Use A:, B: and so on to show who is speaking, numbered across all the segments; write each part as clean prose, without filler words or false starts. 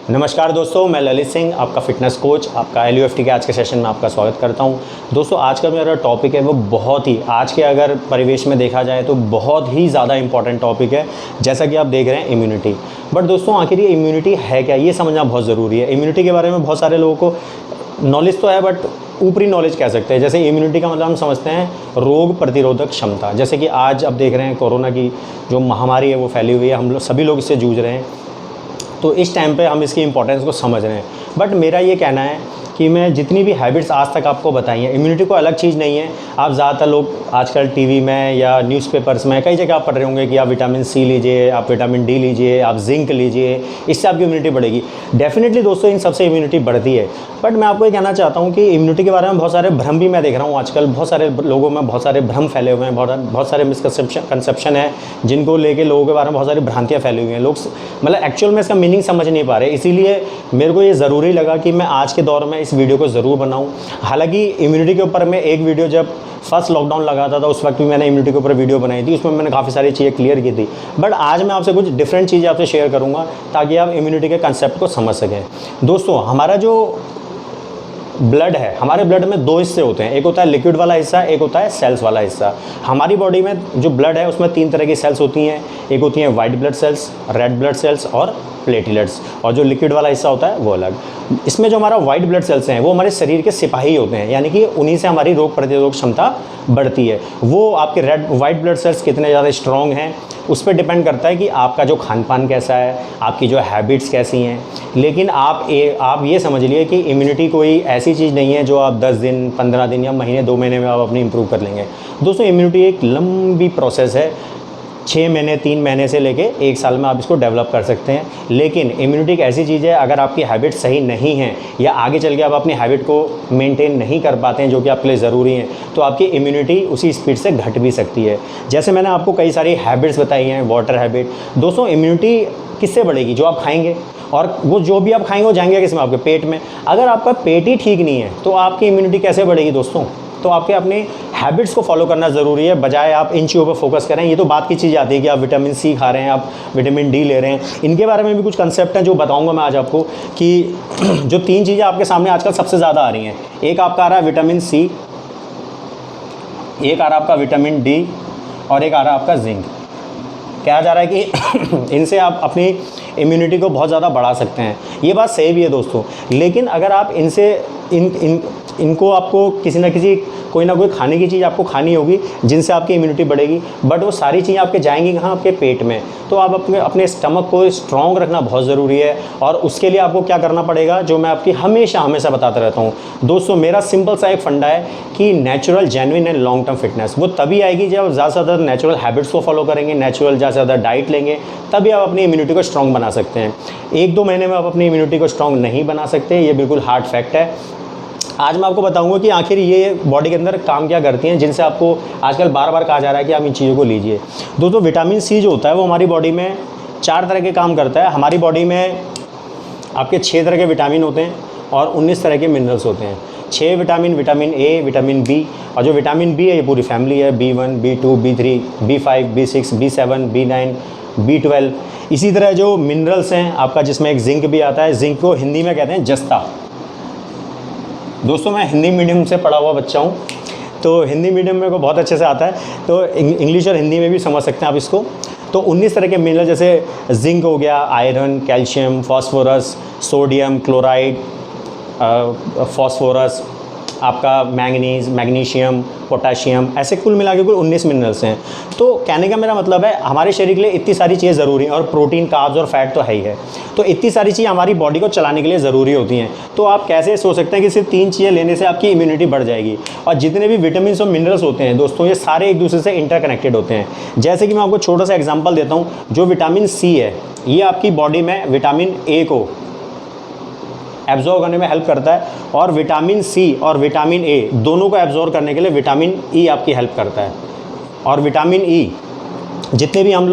A: नमस्कार दोस्तों, मैं ललित सिंह, आपका फिटनेस कोच, आपका LUFT के आज के सेशन में आपका स्वागत करता हूं। दोस्तों, आज का मेरा टॉपिक है वो बहुत ही आज के अगर परिवेश में देखा जाए तो बहुत ही ज़्यादा इंपॉर्टेंट टॉपिक है, जैसा कि आप देख रहे हैं इम्यूनिटी। बट दोस्तों, आखिर ये इम्यूनिटी है क्या, ये समझना बहुत ज़रूरी है। इम्यूनिटी के बारे में बहुत सारे लोगों को नॉलेज तो है, बट ऊपरी नॉलेज कह सकते हैं। जैसे इम्यूनिटी का मतलब हम समझते हैं रोग प्रतिरोधक क्षमता। जैसे कि आज आप देख रहे हैं कोरोना की जो महामारी है वो फैली हुई है, हम लोग सभी लोग इससे जूझ रहे हैं, तो इस टाइम पे हम इसकी इंपॉर्टेंस को समझ रहे हैं। बट मेरा ये कहना है कि मैं जितनी भी हैबिट्स आज तक आपको बताई हैं, इम्यूनिटी को अलग चीज़ नहीं है। आप ज़्यादातर लोग आजकल टीवी में या न्यूज़पेपर्स में कई जगह आप पढ़ रहे होंगे कि आप विटामिन सी लीजिए, आप विटामिन डी लीजिए, आप जिंक लीजिए, इससे आपकी इम्यूनिटी बढ़ेगी। डेफिनेटली दोस्तों, इन सबसे इम्यूनिटी बढ़ती है। बट मैं आपको ये कहना चाहता हूँ कि इम्यूनिटी के बारे में बहुत सारे भ्रम भी मैं देख रहा हूँ आजकल। बहुत सारे लोगों में बहुत सारे भ्रम फैले हुए हैं, बहुत सारे मिसकंसेप्शन है जिनको लेके लोगों के बारे में बहुत सारी भ्रांतियाँ फैली हुई हैं। लोग मतलब एक्चुअल में इसका मीनिंग समझ नहीं पा रहे। इसीलिए मेरे को ये ज़रूरी लगा कि मैं आज के दौर में इस वीडियो को ज़रूर बनाऊं। हालांकि इम्यूनिटी के ऊपर मैं एक वीडियो जब फर्स्ट लॉकडाउन लगा था उस वक्त भी मैंने इम्यूनिटी के ऊपर वीडियो बनाई थी, उसमें मैंने काफ़ी सारी चीज़ें क्लियर की थी। बट आज मैं आपसे कुछ डिफरेंट चीज़ें आपसे शेयर करूंगा ताकि आप इम्यूनिटी के कंसेप्ट को समझ सकें। दोस्तों, हमारा जो ब्लड है, हमारे ब्लड में दो हिस्से होते हैं, एक होता है लिक्विड वाला हिस्सा, एक होता है सेल्स वाला हिस्सा। हमारी बॉडी में जो ब्लड है उसमें 3 तरह की सेल्स होती हैं। एक होती हैं white blood cells, red blood cells और प्लेटलेट्स, और जो लिक्विड वाला हिस्सा होता है वो अलग। इसमें जो हमारा वाइट ब्लड सेल्स हैं वो हमारे शरीर के सिपाही होते हैं, यानी कि उन्हीं से हमारी रोग प्रतिरोधक क्षमता बढ़ती है। वो आपके वाइट ब्लड सेल्स कितने ज़्यादा स्ट्रॉन्ग हैं उस पर डिपेंड करता है कि आपका जो खान पान कैसा है, आपकी जो हैबिट्स कैसी हैं। लेकिन आप ये समझ लिए कि इम्यूनिटी कोई ऐसी चीज़ नहीं है जो आप 10 दिन, 15 दिन या महीने 2 महीने में आप अपनी इंप्रूव कर लेंगे। दोस्तों, इम्यूनिटी एक लंबी प्रोसेस है। 6 महीने, 3 महीने से लेके 1 साल में आप इसको डेवलप कर सकते हैं। लेकिन इम्यूनिटी एक ऐसी चीज़ है, अगर आपकी हैबिट सही नहीं है या आगे चल के आप अपनी हैबिट को मेंटेन नहीं कर पाते हैं जो कि आपके लिए ज़रूरी है, तो आपकी इम्यूनिटी उसी स्पीड से घट भी सकती है। जैसे मैंने आपको कई सारी हैबिट्स बताई हैं, वाटर हैबिट। दोस्तों, इम्यूनिटी किससे बढ़ेगी? जो आप खाएंगे, और वो जो भी आप खाएंगे वो जाएंगे किस में? आपके पेट में। अगर आपका पेट ही ठीक नहीं है तो आपकी इम्यूनिटी कैसे बढ़ेगी दोस्तों? तो आपके अपने हैबिट्स को फॉलो करना ज़रूरी है, बजाय आप इन चीज़ों पर फोकस करें। ये तो बात की चीज़ आती है कि आप विटामिन सी खा रहे हैं, आप विटामिन डी ले रहे हैं। इनके बारे में भी कुछ कंसेप्ट हैं जो बताऊंगा मैं आज आपको, कि जो 3 चीज़ें आपके सामने आजकल सबसे ज़्यादा आ रही हैं। एक आपका आ रहा है विटामिन सी, एक आ रहा है आपका विटामिन डी, और एक आ रहा है आपका जिंक। कहा जा रहा है कि इनसे आप अपनी इम्यूनिटी को बहुत ज़्यादा बढ़ा सकते हैं। ये बात सही भी है दोस्तों, लेकिन अगर आप इनको आपको किसी ना किसी कोई ना कोई खाने की चीज़ आपको खानी होगी जिनसे आपकी इम्यूनिटी बढ़ेगी। बट वो सारी चीज़ें आपके जाएंगी कहाँ? आपके पेट में। तो आप अपने स्टमक को स्ट्रॉन्ग रखना बहुत ज़रूरी है, और उसके लिए आपको क्या करना पड़ेगा, जो मैं आपकी हमेशा बताता रहता हूँ। दोस्तों, मेरा सिंपल सा एक फंडा है कि natural, genuine and long term fitness वो तभी आएगी जब ज़्यादा से ज़्यादा नेचुरल हैबिट्स को फॉलो करेंगे, नेचुरल ज़्यादा से ज़्यादा डाइट लेंगे, तभी आप अपनी इम्यूनिटी को स्ट्रॉन्ग बना सकते हैं। 1-2 महीने में आप अपनी इम्यूनिटी को स्ट्रॉन्ग नहीं बना सकते, ये बिल्कुल हार्ड फैक्ट है। आज मैं आपको बताऊंगा कि आखिर ये बॉडी के अंदर काम क्या करती हैं, जिनसे आपको आजकल बार कहा जा रहा है कि आप इन चीज़ों को लीजिए। दोस्तों, विटामिन सी जो होता है वो हमारी बॉडी में 4 तरह के काम करता है। हमारी बॉडी में आपके 6 तरह के विटामिन होते हैं और 19 तरह के मिनरल्स होते हैं। 6 vitamin, vitamin A, vitamin B, और जो विटामिन बी है ये पूरी फैमिली है, B1, B2, B3, B5, B6, B7, B9, B12। इसी तरह जो मिनरल्स हैं आपका, जिसमें एक जिंक भी आता है। जिंक को हिंदी में कहते हैं जस्ता। दोस्तों, मैं हिंदी मीडियम से पढ़ा हुआ बच्चा हूँ, तो हिंदी मीडियम मेरे को बहुत अच्छे से आता है, तो इंग्लिश और हिंदी में भी समझ सकते हैं आप इसको। तो 19 तरह के मिनरल, जैसे जिंक हो गया, iron, calcium, phosphorus, sodium, chloride, phosphorus, आपका मैंगनीज, मैग्नीशियम, पोटाशियम, ऐसे कुल मिला के कुल 19 मिनरल्स हैं। तो कहने का मेरा मतलब है हमारे शरीर के लिए इतनी सारी चीज़ें ज़रूरी हैं, और प्रोटीन, कार्ब्स और फैट तो है ही है। तो इतनी सारी चीज़ें हमारी बॉडी को चलाने के लिए ज़रूरी होती हैं। तो आप कैसे सोच सकते हैं कि सिर्फ 3 चीज़ें लेने से आपकी इम्यूनिटी बढ़ जाएगी? और जितने भी विटामिन और मिनरल्स होते हैं दोस्तों, ये सारे एक दूसरे से इंटरकनेक्टेड होते हैं। जैसे कि मैं आपको छोटा सा एग्जाम्पल देता हूँ। जो विटामिन सी है ये आपकी बॉडी में विटामिन ए को एब्जॉर्व करने में हेल्प करता है, और विटामिन सी और विटामिन ए दोनों को एब्जॉर्व करने के लिए विटामिन ई आपकी हेल्प करता है। और विटामिन ई, जितने भी हम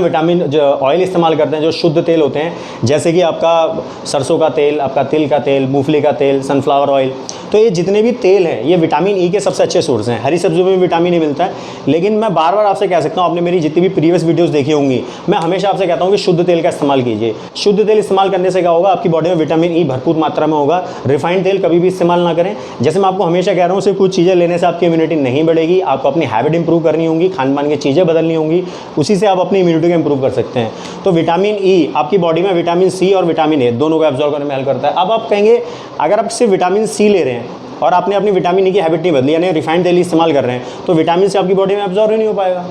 A: विटामिन जो ऑयल इस्तेमाल करते हैं, जो शुद्ध तेल होते हैं, जैसे कि आपका सरसों का तेल, आपका तिल का तेल, मूंगफली का तेल, सनफ्लावर ऑयल, तो ये जितने भी तेल हैं ये विटामिन ई के सबसे अच्छे सोर्स हैं। हरी सब्जियों में विटामिन ई मिलता है, लेकिन मैं बार बार आपसे कह सकता हूँ, आपने मेरी जितनी भी प्रीवियस वीडियोस देखी होंगी, मैं हमेशा आपसे कहता हूँ कि शुद्ध तेल का इस्तेमाल कीजिए। शुद्ध तेल इस्तेमाल करने से क्या होगा, आपकी बॉडी में विटामिन ई भरपूर मात्रा में होगा। रिफाइंड तेल कभी भी इस्तेमाल ना करें। जैसे मैं आपको हमेशा कह रहा हूँ, सिर्फ कुछ चीज़ें लेने से आपकी इम्यूनिटी नहीं बढ़ेगी, आपको अपनी हैबिट इंप्रूव करनी होगी, खान पान की चीज़ें बदलनी होंगी, उसी से आप अपनी इम्यूनिटी को इंप्रूव कर सकते हैं। तो विटामिन ई आपकी बॉडी में विटामिन सी और विटामिन ए दोनों को एब्जॉर्ब करने में हेल्प करता है। अब आप कहेंगे अगर आप सिर्फ विटामिन सी ले रहे हैं और आपने अपनी विटामिन ई की हैबिट नहीं बदली, यानी रिफाइंड तेल इस्तेमाल कर रहे हैं, तो विटामिन सी आपकी बॉडी में एब्जॉर्ब ही नहीं हो पाएगा।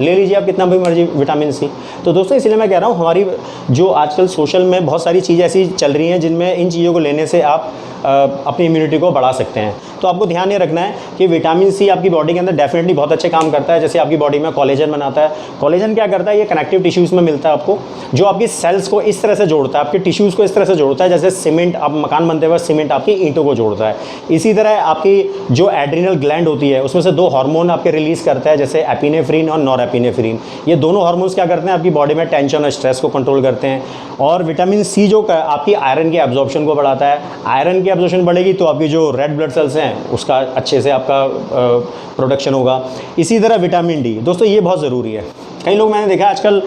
A: ले लीजिए आप कितना भी मर्जी विटामिन सी। तो दोस्तों इसलिए मैं कह रहा हूँ, हमारी जो आजकल सोशल में बहुत सारी चीज़ें ऐसी चल रही हैं जिनमें इन चीज़ों को लेने से आप अपनी इम्यूनिटी को बढ़ा सकते हैं। तो आपको ध्यान ये रखना है कि विटामिन सी आपकी बॉडी के अंदर डेफिनेटली बहुत अच्छे काम करता है। जैसे आपकी बॉडी में कोलेजन बनाता है। कोलेजन क्या करता है, ये कनेक्टिव टिश्यूज़ में मिलता है आपको, जो आपकी सेल्स को इस तरह से जोड़ता है, आपके टिश्यूज़ को इस तरह से जोड़ता है जैसे सीमेंट, आप मकान बनते हुए सीमेंट आपकी ईंटों को जोड़ता है। इसी तरह आपकी जो एड्रिनल ग्लैंड होती है उसमें से 2 हार्मोन आपके रिलीज़ करता है, जैसे एपिनेफ्रिन और नॉरएपिनेफ्रिन। ये दोनों हार्मोन्स क्या करते हैं, आपकी बॉडी में टेंशन और स्ट्रेस को कंट्रोल करते हैं। और विटामिन सी जो आपकी आयरन की एब्जॉर्प्शन को बढ़ाता है। आयरन की एब्जॉर्प्शन बढ़ेगी तो आपकी जो रेड ब्लड सेल्स हैं उसका अच्छे से आपका प्रोडक्शन होगा। इसी तरह विटामिन डी, दोस्तों ये बहुत ज़रूरी है। कई लोग मैंने देखा आजकल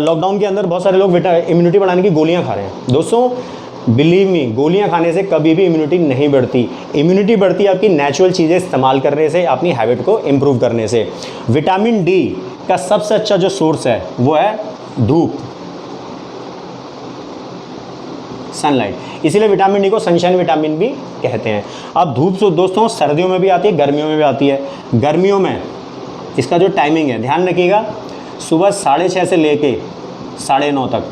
A: लॉकडाउन के अंदर बहुत सारे लोग इम्यूनिटी बढ़ाने की गोलियां खा रहे हैं। दोस्तों बिलीव मी, गोलियां खाने से कभी भी इम्यूनिटी नहीं बढ़ती। इम्यूनिटी बढ़ती है आपकी नेचुरल चीज़ें इस्तेमाल करने से, अपनी हैबिट को इम्प्रूव करने से। विटामिन डी का सबसे अच्छा जो सोर्स है वो है धूप, सनलाइट। इसीलिए विटामिन डी को सनशाइन विटामिन भी कहते हैं। अब धूप से दोस्तों सर्दियों में भी आती है, गर्मियों में भी आती है। गर्मियों में इसका जो टाइमिंग है ध्यान रखिएगा, सुबह 6:30 से लेके 9:30 तक,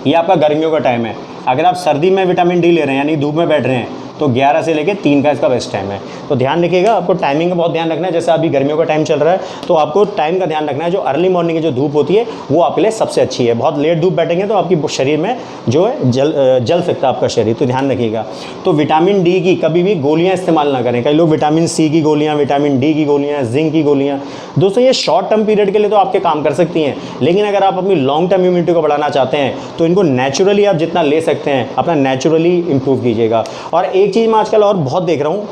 A: ये आपका गर्मियों का टाइम है। अगर आप सर्दी में विटामिन डी ले रहे हैं यानी धूप में बैठ रहे हैं तो 11 से लेकर 3 का इसका बेस्ट टाइम है। तो ध्यान रखिएगा, आपको टाइमिंग का बहुत ध्यान रखना है। जैसे अभी गर्मियों का टाइम चल रहा है तो आपको टाइम का ध्यान रखना है। जो अर्ली मॉर्निंग की जो धूप होती है वो आपके लिए सबसे अच्छी है। बहुत लेट धूप बैठेंगे तो आपकी शरीर में जो है जल सकता है आपका शरीर, तो ध्यान रखिएगा। तो विटामिन डी की कभी भी गोलियाँ इस्तेमाल ना करें। कई लोग विटामिन सी की गोलियाँ, विटामिन डी की गोलियाँ, जिंक की गोलियाँ, दोस्तों ये शॉर्ट टर्म पीरियड के लिए तो आपके काम कर सकती हैं, लेकिन अगर आप अपनी लॉन्ग टर्म इम्यूनिटी को बढ़ाना चाहते हैं तो इनको नेचुरली आप जितना ले सकते हैं अपना नेचुरली इंप्रूव कीजिएगा। और एक चीज़ मैं आजकल और बहुत देख रहा हूँ,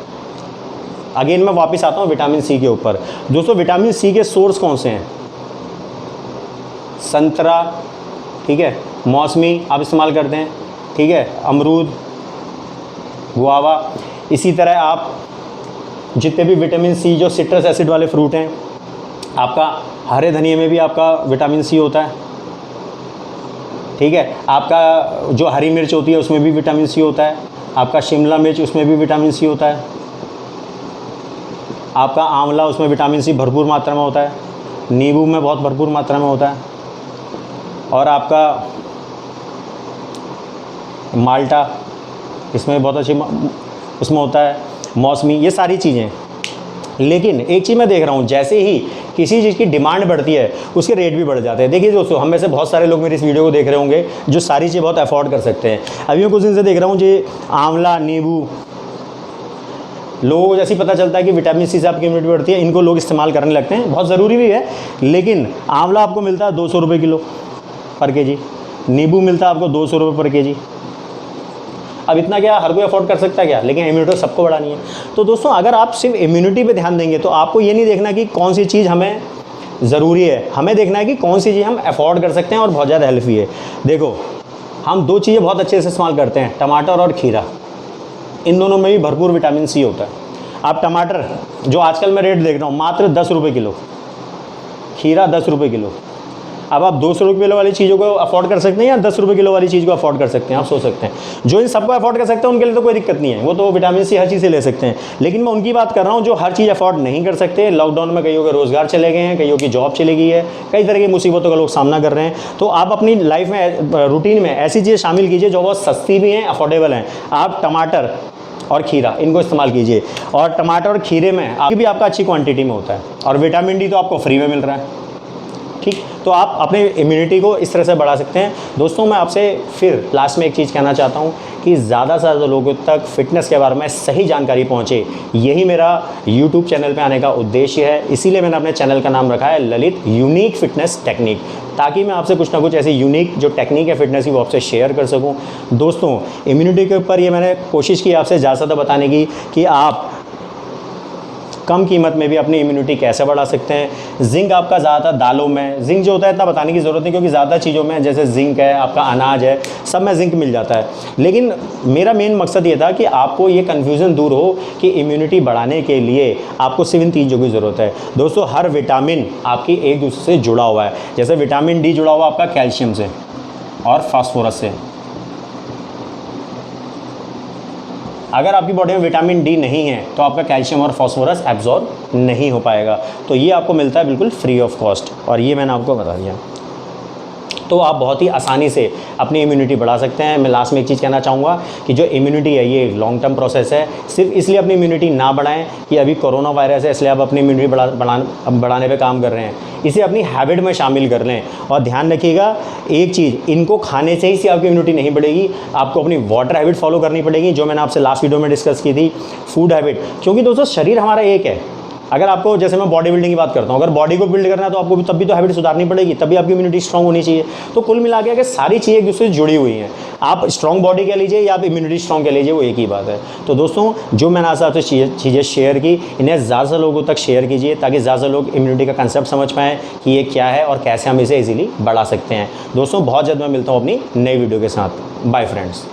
A: अगेन मैं वापस आता हूँ विटामिन सी के ऊपर। दोस्तों विटामिन सी के सोर्स कौन से हैं, संतरा, ठीक है, मौसमी आप इस्तेमाल करते हैं, ठीक है, अमरूद, गुआवा। इसी तरह आप जितने भी विटामिन सी जो सिट्रस एसिड वाले फ्रूट हैं, आपका हरे धनिए में भी आपका विटामिन सी होता है, ठीक है। आपका जो हरी मिर्च होती है उसमें भी विटामिन सी होता है। आपका शिमला मिर्च उसमें भी विटामिन सी होता है। आपका आंवला उसमें विटामिन सी भरपूर मात्रा में होता है। नींबू में बहुत भरपूर मात्रा में होता है। और आपका माल्टा इसमें बहुत अच्छी उसमें होता है, मौसमी, ये सारी चीज़ें। लेकिन एक चीज़ मैं देख रहा हूँ, जैसे ही किसी चीज़ की डिमांड बढ़ती है उसके रेट भी बढ़ जाते हैं। देखिए दोस्तों, हम में से बहुत सारे लोग मेरे इस वीडियो को देख रहे होंगे जो सारी चीज़ें बहुत अफोर्ड कर सकते हैं। अभी मैं कुछ दिन से देख रहा हूँ जी, आंवला, नींबू, लोगों को जैसे ही पता चलता है कि विटामिन सी से आपकी इम्यूनिटी बढ़ती है, इनको लोग इस्तेमाल करने लगते हैं। बहुत ज़रूरी भी है, लेकिन आंवला आपको मिलता है 200 रुपये किलो पर केजी, नींबू मिलता है आपको 200 रुपये पर केजी। अब इतना क्या हर कोई अफोर्ड कर सकता है क्या, लेकिन इम्यूनिटी सबको बढ़ानी है। तो दोस्तों अगर आप सिर्फ इम्यूनिटी पे ध्यान देंगे तो आपको ये नहीं देखना कि कौन सी चीज़ हमें ज़रूरी है, हमें देखना है कि कौन सी चीज़ हम अफोर्ड कर सकते हैं और बहुत ज़्यादा हेल्पफुल है। देखो, हम 2 चीज़ें बहुत अच्छे से इस्तेमाल करते हैं, टमाटर और खीरा। इन दोनों में भी भरपूर विटामिन सी होता है। आप टमाटर जो आजकल मैं रेट देख रहा हूँ मात्र 10 रुपये किलो, खीरा 10 रुपये किलो। अब आप 200 रुपये किलो वाली चीज़ों को अफोर्ड कर सकते हैं या 10 रुपये किलो वाली चीज़ को अफोर्ड कर सकते हैं, आप सोच सकते हैं। जो इन सबको अफोर्ड कर सकते हैं उनके लिए तो कोई दिक्कत नहीं है, वो तो विटामिन सी हर चीज़ से ले सकते हैं। लेकिन मैं उनकी बात कर रहा हूँ जो हर चीज़ अफोर्ड नहीं कर सकते। लॉकडाउन में कईयों के रोज़गार चले गए हैं, कईयों की जॉब चली गई है, कई तरह की मुसीबतों का लोग सामना कर रहे हैं। तो आप अपनी लाइफ में, रूटीन में ऐसी चीज़ें शामिल कीजिए जो बहुत सस्ती भी हैं, अफोर्डेबल हैं। आप टमाटर और खीरा इनको इस्तेमाल कीजिए। और टमाटर और खीरे में भी आपका अच्छी क्वांटिटी में होता है, और विटामिन डी तो आपको फ्री में मिल रहा है। ठीक। तो आप अपने इम्यूनिटी को इस तरह से बढ़ा सकते हैं। दोस्तों मैं आपसे फिर लास्ट में एक चीज़ कहना चाहता हूँ कि ज़्यादा से ज़्यादा लोगों तक फिटनेस के बारे में सही जानकारी पहुँचे, यही मेरा यूट्यूब चैनल पे आने का उद्देश्य है। इसीलिए मैंने अपने चैनल का नाम रखा है ललित यूनिक फिटनेस टेक्निक, ताकि मैं आपसे कुछ ना कुछ ऐसी यूनिक जो टेक्निक है फिटनेस की वो आपसे शेयर कर सकूं। दोस्तों इम्यूनिटी के ऊपर ये मैंने कोशिश की आपसे ज़्यादा से ज़्यादा बताने की कि आप कम कीमत में भी अपनी इम्यूनिटी कैसे बढ़ा सकते हैं। जिंक आपका ज़्यादातर दालों में, जिंक जो होता है इतना बताने की ज़रूरत नहीं, क्योंकि ज़्यादा चीज़ों में जैसे जिंक है, आपका अनाज है, सब में जिंक मिल जाता है। लेकिन मेरा मेन मकसद ये था कि आपको ये कन्फ्यूज़न दूर हो कि इम्यूनिटी बढ़ाने के लिए आपको सिर्फ इन 3 चीज़ों की ज़रूरत है। दोस्तों हर विटामिन आपकी एक दूसरे से जुड़ा हुआ है। जैसे विटामिन डी जुड़ा हुआ आपका कैल्शियम से और फास्फोरस से। अगर आपकी बॉडी में विटामिन डी नहीं है तो आपका कैल्शियम और फास्फोरस एब्जॉर्ब नहीं हो पाएगा। तो ये आपको मिलता है बिल्कुल फ्री ऑफ कॉस्ट, और ये मैंने आपको बता दिया। तो आप बहुत ही आसानी से अपनी इम्यूनिटी बढ़ा सकते हैं। मैं लास्ट में एक चीज़ कहना चाहूँगा कि जो इम्यूनिटी है ये लॉन्ग टर्म प्रोसेस है। सिर्फ इसलिए अपनी इम्यूनिटी ना बढ़ाएं कि अभी कोरोना वायरस है इसलिए आप अपनी इम्यूनिटी बढ़ाने पे काम कर रहे हैं। इसे अपनी हैबिट में शामिल कर लें। और ध्यान रखिएगा एक चीज़, इनको खाने से ही से आपकी इम्यूनिटी नहीं बढ़ेगी, आपको अपनी वाटर हैबिट फॉलो करनी पड़ेगी, जो मैंने आपसे लास्ट वीडियो में डिस्कस की थी, फूड हैबिट। क्योंकि दोस्तों शरीर हमारा एक है। अगर आपको, जैसे मैं बॉडी बिल्डिंग की बात करता हूँ, अगर बॉडी को बिल्ड करना है तो आपको तब भी तो हैबिट सुधारनी पड़ेगी, तभी आपकी इम्यूनिटी स्ट्रॉन्ग होनी चाहिए। तो कुल मिला के अगर सारी चीज़ें एक दूसरे से जुड़ी हुई हैं, आप स्ट्रॉन्ग बॉडी कह लीजिए या आप इम्यूनिटी स्ट्रॉन्ग कह लीजिए, वो एक ही बात है। तो दोस्तों जो मैंने आज आपसे चीज़ें शेयर की, इन्हें ज़्यादा से लोगों तक शेयर कीजिए, ताकि ज़्यादा लोग इम्यूनिटी का कंसेप्ट समझ पाएँ कि ये क्या है और कैसे हम इसे ईजिली बढ़ा सकते हैं। दोस्तों बहुत जल्द मैं मिलता हूँ अपनी नई वीडियो के साथ। Bye friends.